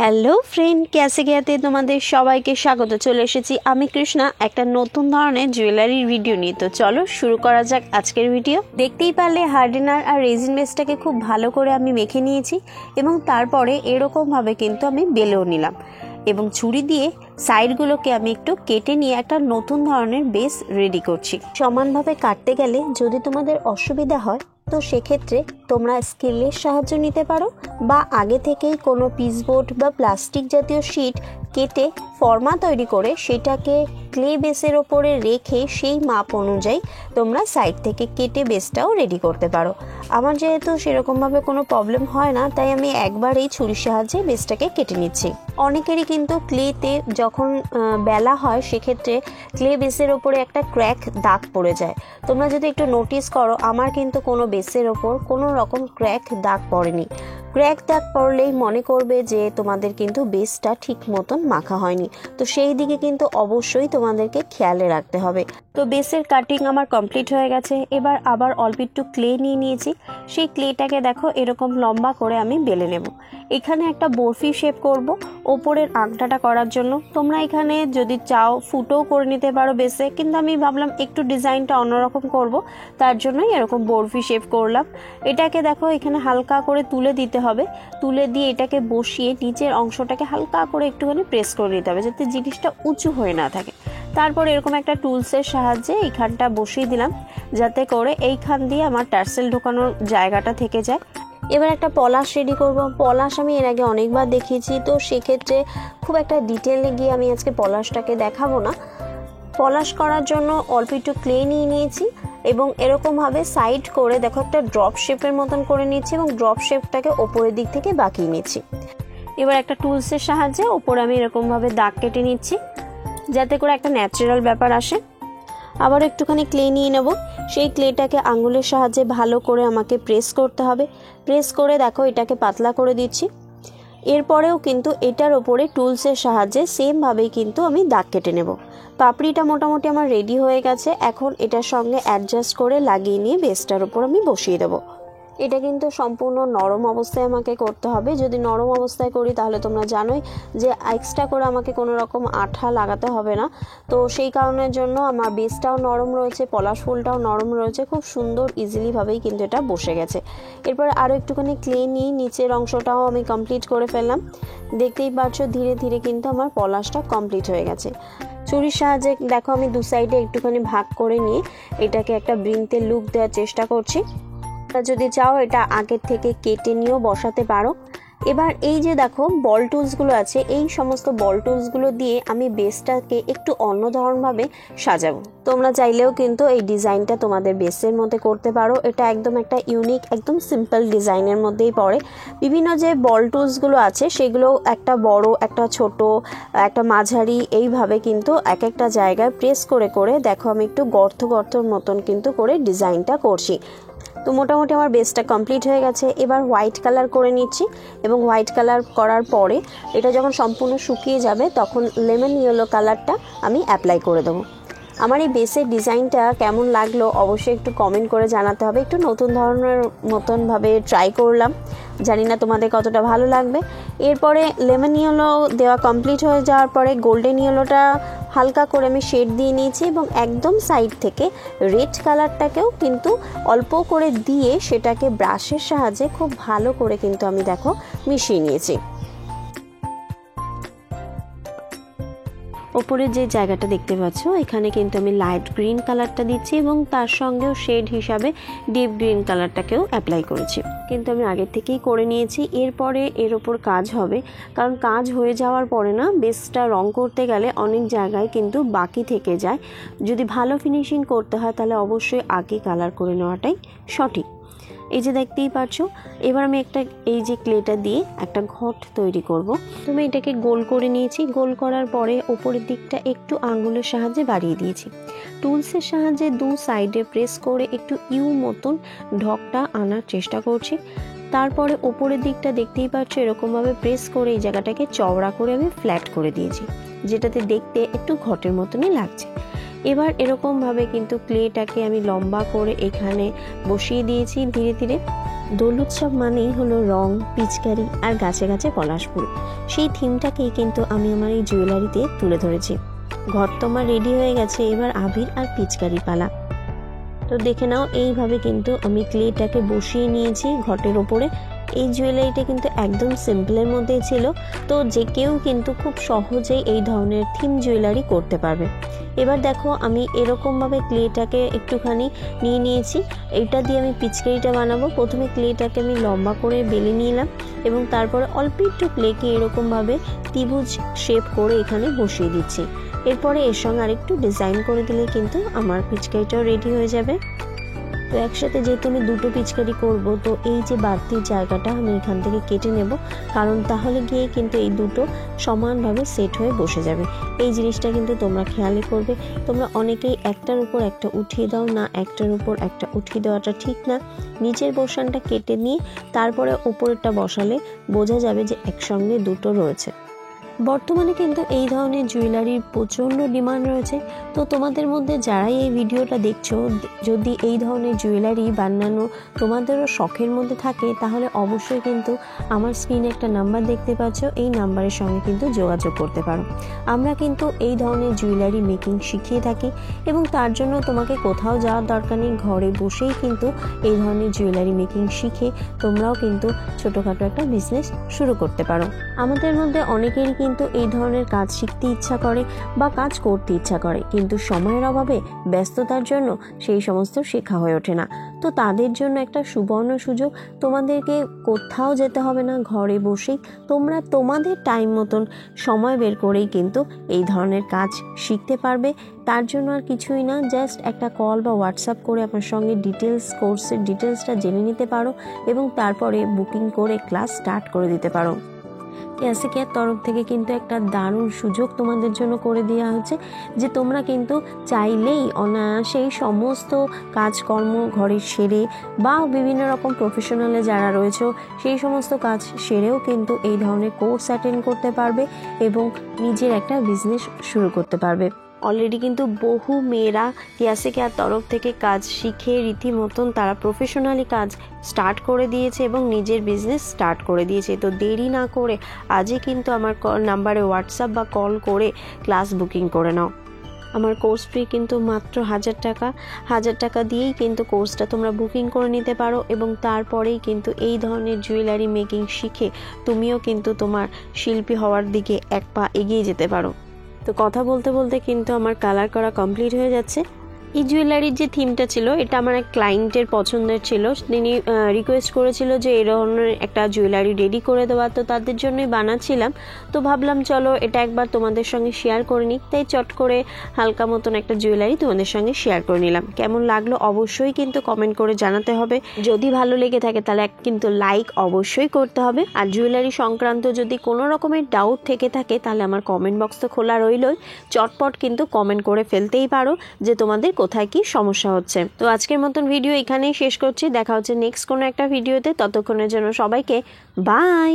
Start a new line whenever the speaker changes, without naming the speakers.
Hello friend, ক্যাসে গিয়াতে তোমাদের সবাইকে স্বাগত। চলে এসেছি আমি কৃষ্ণা একটা নতুন ধরনের জুয়েলারির ভিডিও নিয়ে। তো চলো শুরু করা যাক আজকের ভিডিও। দেখতেই পারলে হার্ডেনার আর রেজিন বেসটাকে খুব ভালো করে আমি মেখে নিয়েছি এবং তারপরে এরকমভাবে কিন্তু আমি বেলেও নিলাম এবং ছুরি দিয়ে সাইডগুলোকে আমি একটু কেটে নিয়ে একটা নতুন ধরনের বেস রেডি করছি। সমানভাবে কাটতে গেলে যদি তোমাদের অসুবিধা হয় তো সেক্ষেত্রে তোমরা স্কেলের সাহায্য নিতে পারো বা আগে থেকেই কোনো পিসবোর্ড বা প্লাস্টিক জাতীয় শিট কেটে ফর্মা তৈরি করে সেটাকে ক্লে বেসের ওপরে রেখে সেই মাপ অনুযায়ী তোমরা সাইড থেকে কেটে বেসটাও রেডি করতে পারো। আমার যেহেতু সেরকমভাবে কোনো প্রবলেম হয় না, তাই আমি একবারেই ছুরির সাহায্যে বেসটাকে কেটে নিচ্ছি। অনেকেরই কিন্তু ক্লেতে যখন বেলা হয় সেক্ষেত্রে ক্লে বেসের ওপরে একটা ক্র্যাক দাগ পড়ে যায়। তোমরা যদি একটু নোটিস করো, আমার কিন্তু কোনো বেসের ওপর কোনো রকম ক্র্যাক দাগ পড়েনি। ক্র্যাক দাগ পড়লেই মনে করবে যে তোমাদের কিন্তু বেসটা ঠিক মতন মাখা হয়নি, তো সেই দিকে কিন্তু অবশ্যই তোমাদেরকে খেয়ালে রাখতে হবে। তো বেসের কাটিং আমার কমপ্লিট হয়ে গেছে। এবার আবার অল্প একটু ক্লে নিয়ে নিয়েছি, সেই ক্লেটাকে দেখো এরকম লম্বা করে আমি বেলে নেব। এখানে একটা বরফি শেপ করব ওপরের আংটাটা করার জন্য। তোমরা এখানে যদি চাও ফুটোও করে নিতে পারো বেসে, কিন্তু আমি ভাবলাম একটু ডিজাইনটা অন্যরকম করব, তার জন্যই এরকম বরফি শেপ করলাম। এটাকে দেখো এখানে হালকা করে তুলে দিতে হবে, তুলে দিয়ে এটাকে বসিয়ে নিচের অংশটাকে হালকা করে একটুখানি প্রেস করে নিতে হবে যাতে জিনিসটা উঁচু হয়ে না থাকে। তারপর এরকম একটা টুলসের সাহায্যে এইখানটা বসিয়ে দিলাম যাতে করে এইখান দিয়ে আমার টার্সেল ঢোকানোর জায়গাটা থেকে যায়। এবার একটা পলাশ রেডি করব। পলাশ আমি এর আগে অনেকবার দেখিয়েছি, তো সেক্ষেত্রে খুব একটা ডিটেলে গিয়ে আমি আজকে পলাশটাকে দেখাবো না। পলাশ করার জন্য অল্প একটু ক্লে নিয়ে নিয়েছি এবং এরকমভাবে সাইড করে দেখো একটা ড্রপ শেপের মতন করে নিচ্ছি এবং ড্রপ শেপটাকে ওপরের দিক থেকে বাঁকিয়ে নিচ্ছি। এবার একটা টুলসের সাহায্যে ওপরে আমি এরকমভাবে দাগ কেটে নিচ্ছি যাতে করে একটা ন্যাচারাল ব্যাপার আসে। আবার একটুখানি ক্লে নিয়ে নেব, সেই ক্লেটাকে আঙুলের সাহায্যে ভালো করে আমাকে প্রেস করতে হবে। প্রেস করে দেখো এটাকে পাতলা করে দিচ্ছি। এরপরেও কিন্তু এটার ওপরে টুলসের সাহায্যে সেমভাবেই কিন্তু আমি দাগ কেটে নেব। পাপড়িটা মোটামুটি আমার রেডি হয়ে গেছে। এখন এটার সঙ্গে অ্যাডজাস্ট করে লাগিয়ে নিয়ে বেসটার ওপর আমি বসিয়ে দেবো। এটা কিন্তু সম্পূর্ণ নরম অবস্থায় আমাকে করতে হবে। যদি নরম অবস্থায় করি তাহলে তোমরা জানোই যে এক্সট্রা করে আমাকে কোনো রকম আঠা লাগাতে হবে না। তো সেই কারণের জন্য আমার বেসটাও নরম রয়েছে, পলাশ ফুলটাও নরম রয়েছে, খুব সুন্দর ইজিলিভাবেই কিন্তু এটা বসে গেছে। এরপর আরও একটুখানি ক্লে নিয়ে নিচের অংশটাও আমি কমপ্লিট করে ফেললাম। দেখতেই পাচ্ছ ধীরে ধীরে কিন্তু আমার পলাশটা কমপ্লিট হয়ে গেছে। ছুরির সাহায্যে দেখো আমি দু সাইডে একটুখানি ভাগ করে নিয়ে এটাকে একটা বৃন্তে লুক দেওয়ার চেষ্টা করছি। যদি চাও এটা আগের থেকে কেটে নিয়েও বসাতে পারো। এবার এই যে দেখো বল টুলসগুলো আছে, এই সমস্ত বল টুলসগুলো দিয়ে আমি বেসটাকে একটু অন্য ধরনভাবে সাজাবো। তোমরা চাইলেও কিন্তু এই ডিজাইনটা তোমাদের বেসের মধ্যে করতে পারো। এটা একদম একটা ইউনিক একদম সিম্পল ডিজাইনের মধ্যেই পড়ে। বিভিন্ন যে বল টুলসগুলো আছে সেগুলো একটা বড়, একটা ছোট, একটা মাঝারি, এইভাবে কিন্তু এক একটা জায়গায় প্রেস করে করে দেখো আমি একটু গর্তর মতন কিন্তু করে ডিজাইনটা করছি। তো মোটামুটি আমার বেসটা কমপ্লিট হয়ে গেছে। এবার হোয়াইট কালার করে নিচ্ছি এবং হোয়াইট কালার করার পরে এটা যখন সম্পূর্ণ শুকিয়ে যাবে তখন লেমন ইয়েলো কালারটা আমি অ্যাপ্লাই করে দেবো। আমার এই বেসের ডিজাইনটা কেমন লাগলো অবশ্যই একটু কমেন্ট করে জানাতে হবে। একটু নতুন ধরনের মতনভাবে ট্রাই করলাম, জানি না তোমাদের কতটা ভালো লাগবে। এরপরে লেমন ইয়েলো দেওয়া কমপ্লিট হয়ে যাওয়ার পরে গোল্ডেন ইয়েলোটা হালকা করে আমি শেড দিয়ে নিয়েছি এবং একদম সাইড থেকে রেড কালারটাকেও কিন্তু অল্প করে দিয়ে সেটাকে ব্রাশের সাহায্যে খুব ভালো করে কিন্তু আমি দেখো মিশিয়ে নিয়েছি। ওপরের যে জায়গাটা দেখতে পাচ্ছ এখানে কিন্তু আমি লাইট গ্রিন কালারটা দিচ্ছি এবং তার সঙ্গেও শেড হিসাবে ডিপ গ্রিন কালারটাকেও অ্যাপ্লাই করেছি, কিন্তু আমি আগের থেকেই করে নিয়েছি। এরপরে এর ওপর কাজ হবে, কারণ কাজ হয়ে যাওয়ার পরে না বেসটা রং করতে গেলে অনেক জায়গায় কিন্তু বাকি থেকে যায়। যদি ভালো ফিনিশিং করতে হয় তাহলে অবশ্যই আগে কালার করে নেওয়াটাই সঠিক। এই যে দেখতেই পাচ্ছ এবার আমি একটা এই যে ক্লেটা দিয়ে একটা ঘট তৈরি করব। তুমি এটাকে গোল করে নিয়েছি, গোল করার পরে ওপরের দিকটা একটু আঙ্গুলের সাহায্যে বাড়িয়ে দিয়েছি। টুলসের সাহায্যে দু সাইডে প্রেস করে একটু ইউ মতন ঢকটা আনার চেষ্টা করছি। তারপরে ওপরের দিকটা দেখতেই পাচ্ছ এরকমভাবে প্রেস করে এই জায়গাটাকে চওড়া করে আমি ফ্ল্যাট করে দিয়েছি, যেটাতে দেখতে একটু ঘটের মতনই লাগছে। এবার এরকমভাবে কিন্তু ক্লেটাকে আমি লম্বা করে এখানে বসিয়ে দিয়েছি ধীরে ধীরে। দোল উৎসব মানেই হলো রং, পিচকারি আর গাছে গাছে পলাশ ফুল। সেই থিমটাকেই কিন্তু আমি আমার এই জুয়েলারিতে তুলে ধরেছি। ঘর তো আমার রেডি হয়ে গেছে, এবার আবির আর পিচকারি পালা। তো দেখে নাও, এইভাবে কিন্তু আমি ক্লেটাকে বসিয়ে নিয়েছি ঘটের ওপরে। এই জুয়েলারিটা কিন্তু একদম সিম্পলের মধ্যেই ছিল, তো যে কেউ কিন্তু খুব সহজেই এই ধরনের থিম জুয়েলারি করতে পারবে। এবার দেখো, আমি এরকমভাবে ক্লেটাকে একটুখানি নিয়ে নিয়েছি। এটা দিয়ে আমি পিচকারিটা বানাবো। প্রথমে ক্লেটাকে আমি লম্বা করে বেলে নিলাম এবং তারপরে অল্প একটু ক্লেকে এরকমভাবে ত্রিভুজ শেপ করে এখানে বসিয়ে দিচ্ছি। এরপরে এর সঙ্গে আরেকটু ডিজাইন করে দিলে কিন্তু আমার পিচকারিটাও রেডি হয়ে যাবে। তো একসাথে যেহেতু আমি দুটো পিচকারি করব, তো এই যে বাড়তি জায়গাটা আমি এখান থেকে কেটে নেব, কারণ তাহলে গিয়ে কিন্তু এই দুটো সমানভাবে সেট হয়ে বসে যাবে। এই জিনিসটা কিন্তু তোমরা খেয়ালই করবে। তোমরা অনেকেই একটার উপর একটা উঠিয়ে দাও না, একটার উপর একটা উঠিয়ে দেওয়াটা ঠিক না। নিচের পোর্শনটা কেটে নিয়ে তারপরে উপরেরটা বসালে বোঝা যাবে যে একসঙ্গে দুটো রয়েছে। বর্তমানে কিন্তু এই ধরনের জুয়েলারির প্রচণ্ড ডিমান্ড রয়েছে। তো তোমাদের মধ্যে যারাই এই ভিডিওটা দেখছো, যদি এই ধরনের জুয়েলারি বানানো তোমাদেরও শখের মধ্যে থাকে, তাহলে অবশ্যই কিন্তু আমার স্ক্রিনে একটা নাম্বার দেখতে পাচ্ছ, এই নাম্বারের সঙ্গে কিন্তু যোগাযোগ করতে পারো। আমরা কিন্তু এই ধরনের জুয়েলারি মেকিং শিখিয়ে থাকি এবং তার জন্য তোমাকে কোথাও যাওয়ার দরকার নেই। ঘরে বসেই কিন্তু এই ধরনের জুয়েলারি মেকিং শিখে তোমরাও কিন্তু ছোটোখাটো একটা বিজনেস শুরু করতে পারো। আমাদের মধ্যে অনেকেরই কিন্তু এই ধরনের কাজ শিখতে ইচ্ছা করে বা কাজ করতে ইচ্ছা করে, কিন্তু সময়ের অভাবে, ব্যস্ততার জন্য সেই সমস্ত শেখা হয়ে ওঠে না। তো তাদের জন্য একটা সুবর্ণ সুযোগ। তোমাদেরকে কোথাও যেতে হবে না, ঘরে বসেই তোমরা তোমাদের টাইম মতন সময় বের করেই কিন্তু এই ধরনের কাজ শিখতে পারবে। তার জন্য আর কিছুই না, জাস্ট একটা কল বা হোয়াটসঅ্যাপ করে আমার সঙ্গে কোর্সের ডিটেলসটা জেনে নিতে পারো এবং তারপরে বুকিং করে ক্লাস স্টার্ট করে দিতে পারো। ক্যাসিকের তরফ থেকে কিন্তু একটা দারুণ সুযোগ তোমাদের জন্য করে দেওয়া হচ্ছে, যে তোমরা কিন্তু চাইলেই অনায়াসেই সমস্ত কাজকর্ম ঘরে সেরে বা বিভিন্ন রকম প্রফেশনালে যারা রয়েছে সেই সমস্ত কাজ সেরেও কিন্তু এই ধরনের কোর্স অ্যাটেন্ড করতে পারবে এবং নিজের একটা বিজনেস শুরু করতে পারবে। অলরেডি কিন্তু বহু মেয়েরা ক্যাসিকের তরফ থেকে কাজ শিখে রীতিমতন তারা প্রফেশনালি কাজ স্টার্ট করে দিয়েছে এবং নিজের বিজনেস স্টার্ট করে দিয়েছে। তো দেরি না করে আজই কিন্তু আমার নাম্বারে হোয়াটসঅ্যাপ বা কল করে ক্লাস বুকিং করে নাও। আমার কোর্স ফি কিন্তু মাত্র 1000 টাকা দিয়েই কিন্তু কোর্সটা তোমরা বুকিং করে নিতে পারো এবং তারপরেই কিন্তু এই ধরনের জুয়েলারি মেকিং শিখে তুমিও কিন্তু তোমার শিল্পী হওয়ার দিকে এক পা এগিয়ে যেতে পারো। তো কথা বলতে বলতে কিন্তু আমার কালার করা কমপ্লিট হয়ে যাচ্ছে। এই জুয়েলারির যে থিমটা ছিল, এটা আমার এক ক্লায়েন্টের পছন্দের ছিল। তিনি রিকোয়েস্ট করেছিল যে এই ধরনের একটা জুয়েলারি রেডি করে দেওয়া, তো তাদের জন্যই বানাচ্ছিলাম। তো ভাবলাম চলো এটা একবার তোমাদের সঙ্গে শেয়ার করে নিই, তাই চট করে হালকা মতন একটা জুয়েলারি তোমাদের সঙ্গে শেয়ার করে নিলাম। কেমন লাগলো অবশ্যই কিন্তু কমেন্ট করে জানাতে হবে। যদি ভালো লেগে থাকে তাহলে কিন্তু লাইক অবশ্যই করতে হবে। আর জুয়েলারি সংক্রান্ত যদি কোনো রকমের ডাউট থেকে থাকে তাহলে আমার কমেন্ট বক্স তো খোলা রইলই, চটপট কিন্তু কমেন্ট করে ফেলতেই পারো যে তোমাদের কোথায় কি সমস্যা হচ্ছে। তো আজকের মতন ভিডিও এখানেই শেষ করছি। দেখা হচ্ছে নেক্সট কোনো একটা ভিডিওতে। ততক্ষণের জন্য সবাইকে বাই।